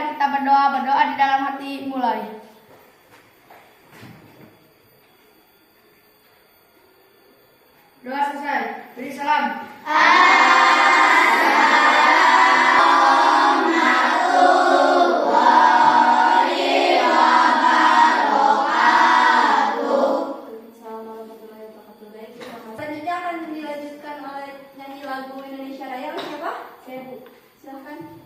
sekarang kita berdoa di dalam hati, mulai. Doa selesai. Beri salam. Selanjutnya akan dilanjutkan oleh nyanyi lagu Indonesia Raya. Siapa? Saya Bu. Silahkan.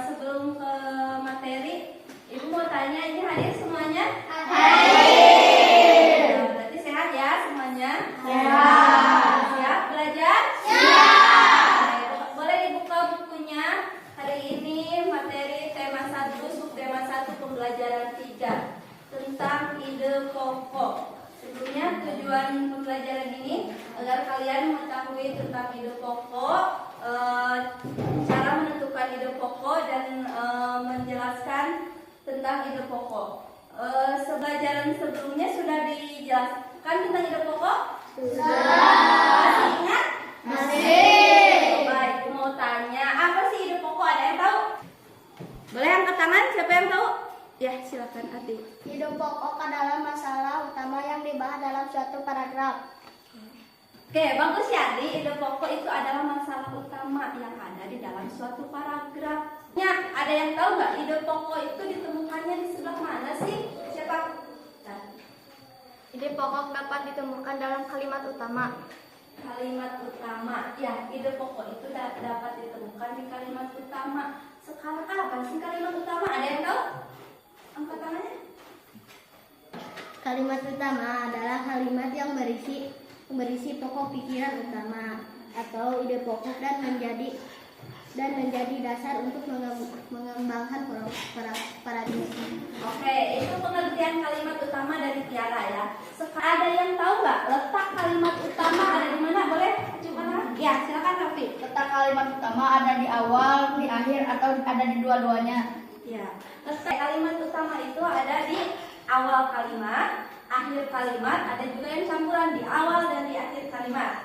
Sebelum ke materi, Ibu mau tanya, ini hadir semuanya? Hadir. Berarti sehat ya semuanya? Sehat. Siap belajar? Siap. Boleh dibuka bukunya. Hari ini materi tema 1, subtema 1, pembelajaran 3 tentang ide pokok. Sebelumnya tujuan pembelajaran ini agar kalian mengetahui tentang ide pokok, cara menentukan ide pokok dan menjelaskan tentang ide pokok. Pembelajaran sebelumnya sudah dijelaskan tentang ide pokok? Sudah. Masih ingat? Masih. Baik, mau tanya, apa sih ide pokok? Ada yang tahu? Boleh angkat tangan, siapa yang tahu? Ya, silakan Ati. Ide pokok adalah masalah utama yang dibahas dalam suatu paragraf. Oke, bagus ya, Adi. Ide pokok itu adalah masalah utama yang ada di dalam suatu paragraf. Ya, ada yang tahu nggak ide pokok itu ditemukannya di sebelah mana sih? Siapa? Ide pokok dapat ditemukan dalam kalimat utama. Kalimat utama. Ya, ide pokok itu dapat ditemukan di kalimat utama. Sekarang apa sih kalimat utama? Ada yang tahu? Angkat tangannya. Kalimat utama adalah kalimat yang berisi pokok pikiran utama atau ide pokok dan menjadi dasar untuk mengembangkan paradigma. Oke, itu pengertian kalimat utama dari Tiara ya. Ada yang tahu nggak letak kalimat utama ada di mana? Boleh coba? Ya, silakan Raffi. Letak kalimat utama ada di awal, di akhir, atau ada di dua-duanya? Ya, letak kalimat utama itu ada di awal kalimat, akhir kalimat, ada juga yang campuran di awal dan di akhir kalimat.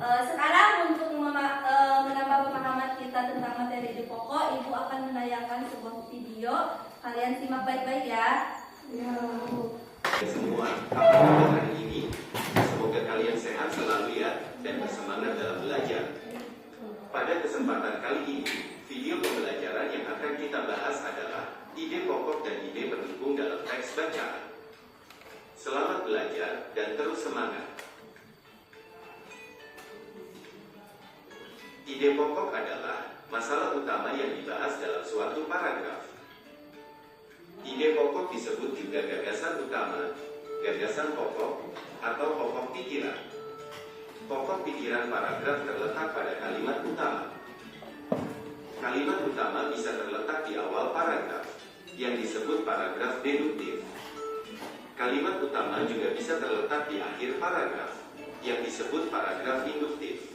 Sekarang untuk menambah pemahaman kita tentang materi ide pokok, Ibu akan menayangkan sebuah video. Kalian simak baik-baik ya. Semua, apapun hari ini, semoga kalian sehat selalu ya dan bersemangat dalam belajar. Pada kesempatan kali ini, video pembelajaran yang akan kita bahas adalah ide pokok dan ide pendukung dalam teks bacaan. Selamat belajar dan terus semangat. Ide pokok adalah masalah utama yang dibahas dalam suatu paragraf. Ide pokok disebut juga gagasan utama, gagasan pokok, atau pokok pikiran. Pokok pikiran paragraf terletak pada kalimat utama. Kalimat utama bisa terletak di awal paragraf, yang disebut paragraf deduktif. Kalimat utama juga bisa terletak di akhir paragraf, yang disebut paragraf induktif.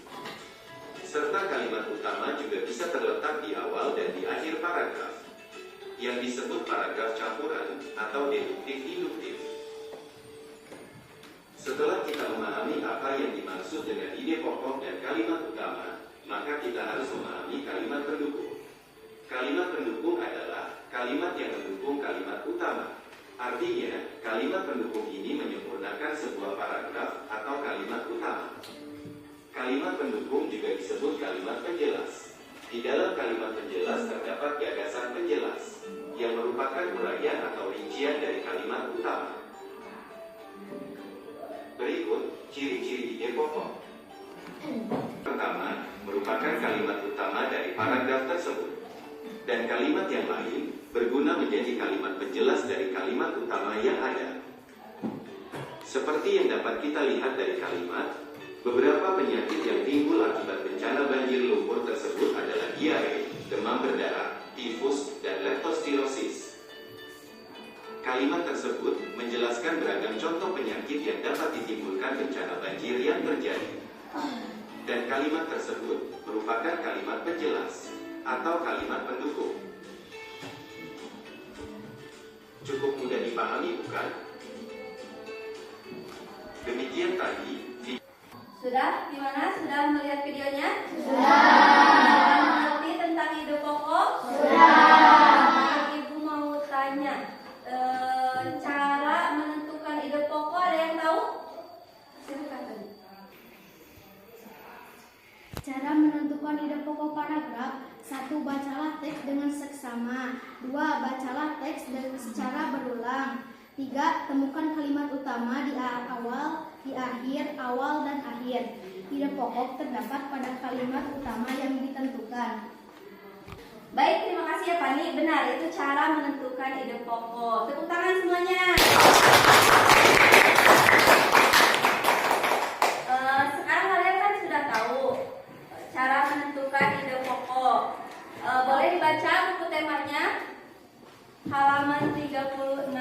Serta kalimat utama juga bisa terletak di awal dan di akhir paragraf, yang disebut paragraf campuran atau deduktif-induktif. Setelah kita memahami apa yang dimaksud dengan ide pokok dan kalimat utama, maka kita harus memahami kalimat pendukung. Kalimat pendukung adalah kalimat yang mendukung kalimat utama. Artinya, kalimat pendukung ini menyempurnakan sebuah paragraf atau kalimat utama. Kalimat pendukung juga disebut kalimat penjelas. Di dalam kalimat penjelas terdapat gagasan penjelas, yang merupakan uraian atau rincian dari kalimat utama. Berikut ciri-ciri ide pokok. Pertama, merupakan kalimat utama dari paragraf tersebut. Dan kalimat yang lain berguna menjadi kalimat penjelas dari kalimat utama yang ada. Seperti yang dapat kita lihat dari kalimat, beberapa penyakit yang timbul akibat bencana banjir lumpur tersebut adalah diare, demam berdarah, tifus, dan leptospirosis. Kalimat tersebut menjelaskan beragam contoh penyakit yang dapat ditimbulkan bencana banjir yang terjadi. Dan kalimat tersebut merupakan kalimat penjelas atau kalimat pendukung. Cukup mudah dipahami, bukan? Demikian tadi. Sudah? Gimana? Sudah melihat videonya? Sudah mengerti tentang ide pokok? Sudah. Ibu mau tanya, cara menentukan ide pokok ada yang tahu? Silakan tadi. Cara menentukan ide pokok paragraf: 1. Bacalah teks dengan seksama. 2. Bacalah teks secara berulang. 3. Temukan kalimat utama di awal, di akhir, awal, dan akhir. Ide pokok terdapat pada kalimat utama yang ditentukan. Baik, terima kasih ya Pani. Benar, itu cara menentukan ide pokok. Tepuk tangan semuanya. Sekarang kalian kan sudah tahu cara menentukan ide pokok. Boleh dibaca buku temanya halaman 36.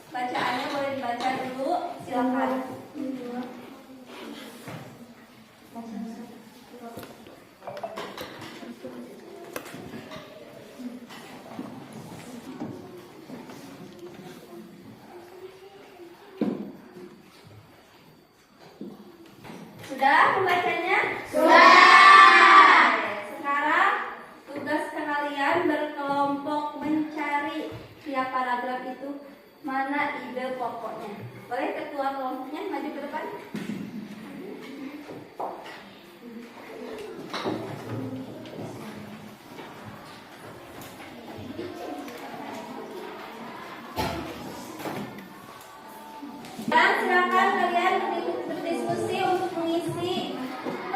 Bacaannya boleh dibaca dulu, silakan. Sudah membacanya? Sudah. Sekarang tugas kalian berkelompok mencari tiap paragraf itu mana ide pokoknya. Boleh ketua kelompoknya maju ke depan? Dan silakan kalian berdiskusi untuk mengisi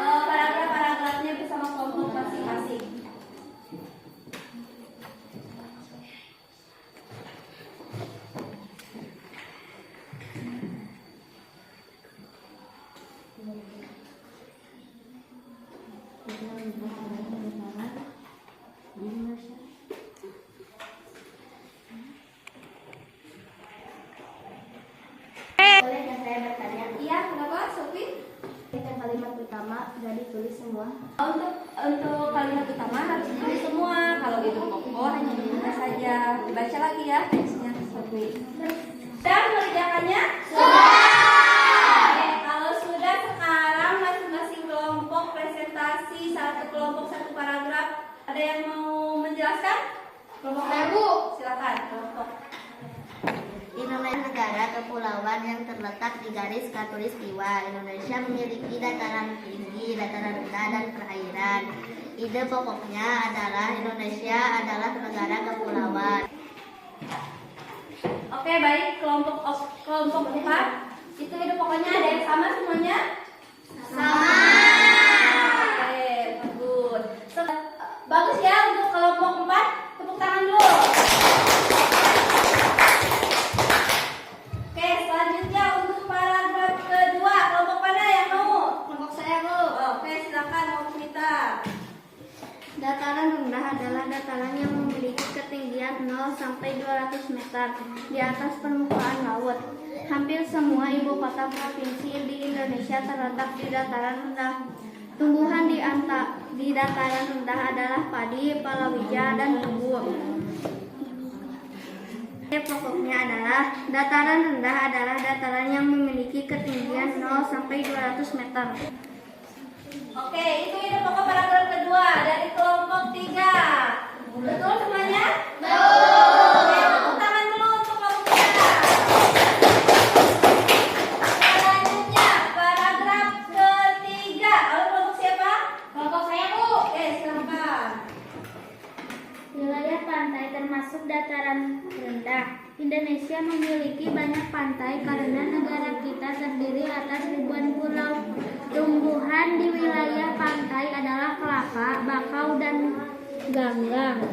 paragraf-paragrafnya bersama kelompok masing-masing. Boleh saya bertanya? Iya, kenapa, Sofi? Yang kalimat utama sudah ditulis semua. Untuk kalimat utama harus ditulis semua. Kalau itu pokok hanya ditulis saja. Dibaca lagi ya teksnya, Sofi. Dan mengerjakannya? Sudah. Oke, kalau sudah, sekarang masing-masing kelompok presentasi satu kelompok satu paragraf. Ada yang mau menjelaskan? Kelompok saya, Bu. Silakan, kelompok. Indonesia negara kepulauan yang terletak di garis khatulistiwa. Indonesia memiliki dataran tinggi, dataran rendah, dan perairan. Ide pokoknya adalah Indonesia adalah negara kepulauan. Oke, baik, kelompok 4. Itu ide pokoknya ada yang sama semuanya? Sama. Oke, bagus. Bagus ya untuk kelompok 4. Tepuk tangan dulu. Oke, selanjutnya untuk paragraf kedua, kelompok mana yang mau? Kelompok saya, Bu. Oke, silakan kelompok kita. Dataran rendah adalah dataran yang memiliki ketinggian 0 sampai 200 meter di atas permukaan laut. Hampir semua ibu kota provinsi di Indonesia terletak di dataran rendah. Tumbuhan di dataran rendah adalah padi, palawija, dan tebu. Pokoknya adalah dataran rendah adalah dataran yang memiliki ketinggian 0 sampai 200 meter. Oke, itu ide pokok paragraf kedua dari kelompok 3. Betul semuanya? Betul. Oke, tepuk tangan dulu untuk kelompok 3. Selanjutnya, paragraf ketiga. Oleh kelompok siapa? Kelompok saya, Bu. Oke, silakan. Wilayah pantai termasuk dataran rendah. Indonesia memiliki banyak pantai karena negara kita terdiri atas ribuan pulau. Tumbuhan di wilayah pantai adalah kelapa, bakau, dan ganggang.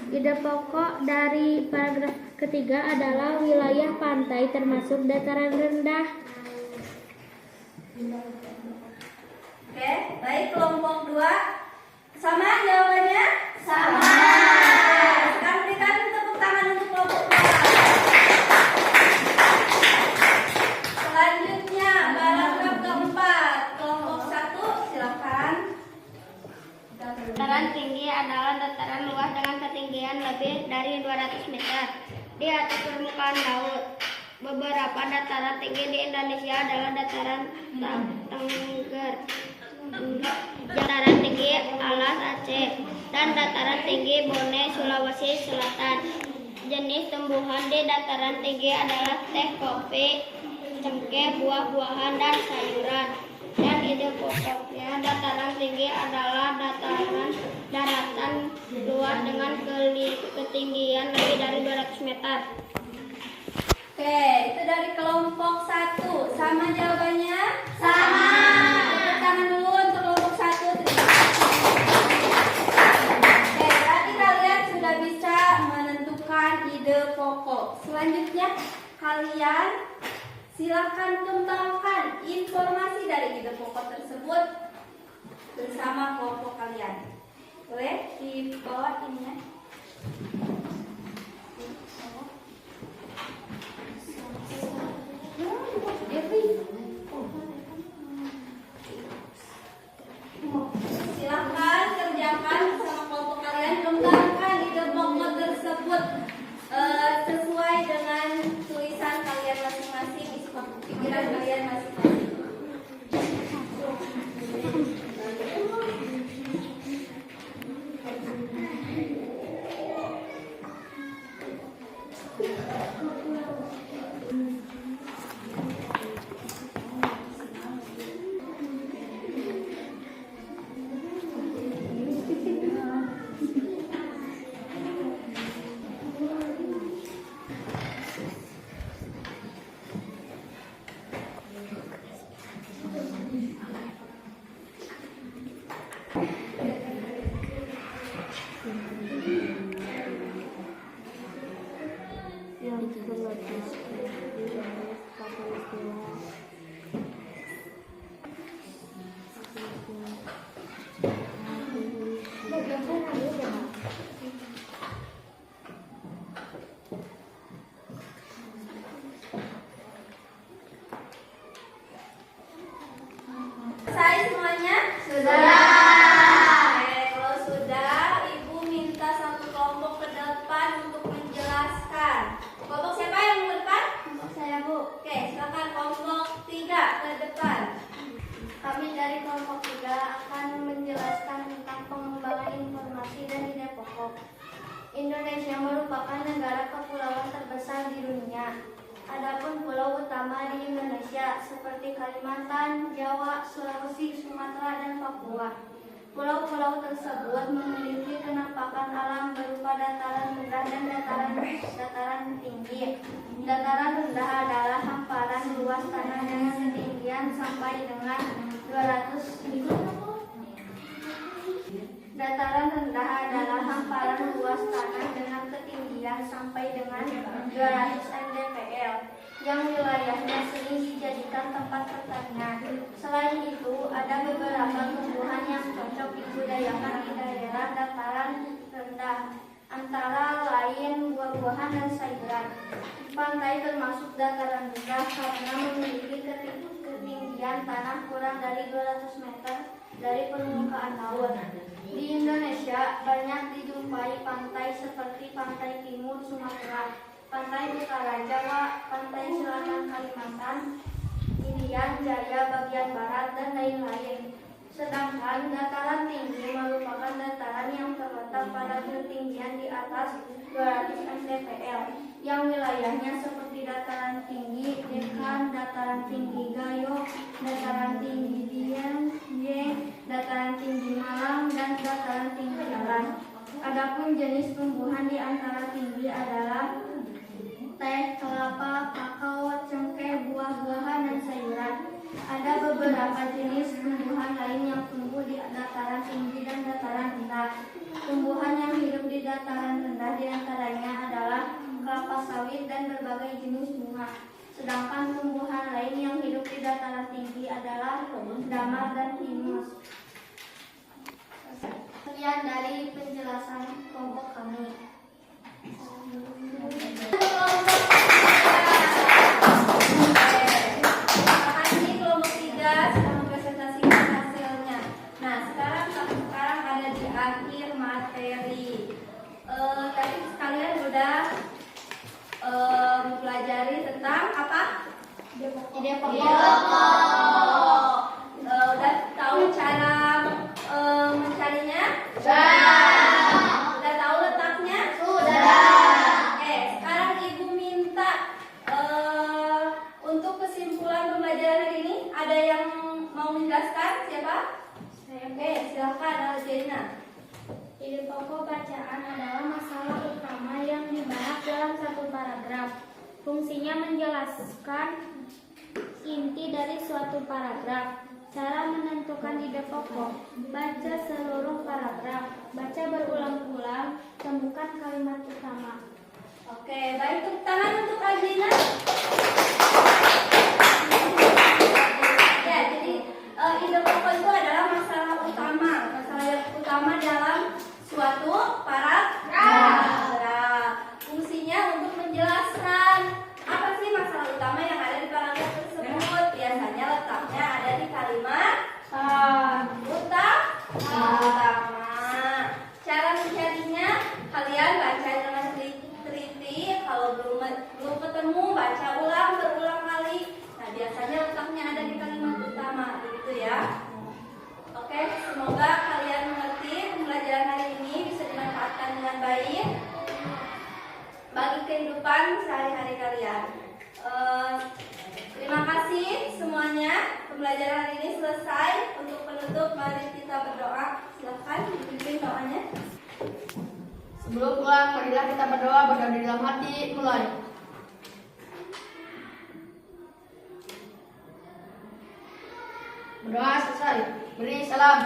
Ide pokok dari paragraf ketiga adalah wilayah pantai termasuk dataran rendah. Oke, baik kelompok 2. Sama jawabannya? Sama. Sekarang berikan tepuk tangan untuk kelompok 2. Selanjutnya, paragraf keempat. Kelompok 1, silakan. Dataran tinggi adalah dataran luas dengan ketinggian lebih dari 200 meter di atas permukaan laut. Beberapa dataran tinggi di Indonesia adalah dataran Tengger, dataran tinggi Alas Aceh, dan dataran tinggi Bone Sulawesi Selatan. Jenis tumbuhan di dataran tinggi adalah teh, kopi, cengkeh, buah-buahan, dan sayuran. Dan ide pokoknya dataran tinggi adalah daratan luas dengan ketinggian lebih dari 200 meter. Oke, itu dari kelompok 1. Sama jawabannya? Sama. Tepuk tangan dulu untuk kelompok 1. Oke, tadi kalian sudah bisa menentukan ide pokok. Selanjutnya, kalian silakan kembangkan informasi dari ide pokok tersebut bersama kelompok kalian. Boleh dibawa ini ya. Silahkan kerjakan bersama kelompok kalian, kembangkan ide pokok tersebut sesuai dengan tulisan kalian masing-masing, isi pikiran kalian masing-masing. Selesai semuanya? Sudah. Oke, kalau sudah, Ibu minta satu kelompok ke depan untuk menjelaskan. Kelompok siapa yang ke depan? Kelompok saya, Bu. Oke, silakan kelompok 3 ke depan. Kami dari kelompok 3 akan menjelaskan tentang pengembangan informasi dan ide pokok. Indonesia merupakan negara kepulauan terbesar di dunia. Adapun pulau utama di Indonesia seperti Kalimantan, Jawa, Sulawesi, Sumatera, dan Papua. Pulau-pulau tersebut memiliki penampakan alam berupa dataran rendah dan dataran tinggi. Dataran rendah adalah hamparan luas tanah dengan ketinggian sampai dengan 200 Dataran rendah adalah hamparan luas tanah dengan ketinggian sampai dengan 200 mdpl yang wilayahnya sering dijadikan tempat pertanian. Selain itu, ada beberapa tumbuhan yang cocok dibudidayakan di daerah dataran rendah. antara lain buah-buahan dan sayuran. Pantai termasuk dataran rendah karena memiliki ketinggian tanah kurang dari 200 meter dari permukaan laut. Di Indonesia banyak dijumpai pantai seperti Pantai Timur Sumatera, Pantai Utara Jawa, Pantai Selatan Kalimantan, Irian Jaya bagian barat, dan lain-lain. Sedangkan dataran tinggi merupakan dataran yang terletak pada ketinggian di atas 200 mdpl, yang wilayahnya seperti dataran tinggi Dekan, dataran tinggi Gayo, dataran tinggi Dieng, dataran tinggi Malang, dan dataran tinggi Jalan. Adapun jenis tumbuhan di antara tinggi adalah teh, kelapa, kakao, cengkeh, buah-buahan, dan sayuran. Ada beberapa jenis tumbuhan lain yang tumbuh di dataran tinggi dan dataran rendah. Tumbuhan yang hidup di dataran rendah diantaranya adalah kelapa sawit dan berbagai jenis bunga. Sedangkan tumbuhan lain yang hidup di dataran tinggi adalah damar dan pinus. Sekian dari penjelasan kelompok kami. Akhir materi. Tadi kalian udah mempelajari tentang apa? Ide pokok. Udah tahu cara mencarinya? Udah tahu letaknya? Sekarang ibu minta untuk kesimpulan pembelajaran hari ini, ada yang mau menjelaskan? Siapa? Silakan Aljaina. Ide pokok bacaan adalah masalah utama yang dibahas dalam satu paragraf. Fungsinya menjelaskan inti dari suatu paragraf. Cara menentukan ide pokok: baca seluruh paragraf, baca berulang-ulang, temukan kalimat utama. Oke, baik, tepuk tangan untuk Aljaina. Ya, jadi ide pokok itu adalah masalah utama dalam suatu paragraf. Fungsinya untuk menjelaskan apa sih masalah utama yang ada di paragraf tersebut. Biasanya letaknya ada di kalimat utama. Cara mencarinya, kalian baca dengan teliti. Kalau belum ketemu, baca ulang berulang kali. Nah, biasanya letaknya ada di kalimat utama, begitu ya. Oke, semoga kalian mengerti pembelajaran hari ini bisa dimanfaatkan dengan baik bagi kehidupan sehari-hari kalian. Terima kasih semuanya. Pembelajaran hari ini selesai. Untuk penutup, mari kita berdoa. Silakan dipimpin doanya. Sebelum pulang, marilah kita berdoa di dalam hati. Mulai. Berdoa selesai. Beri salam.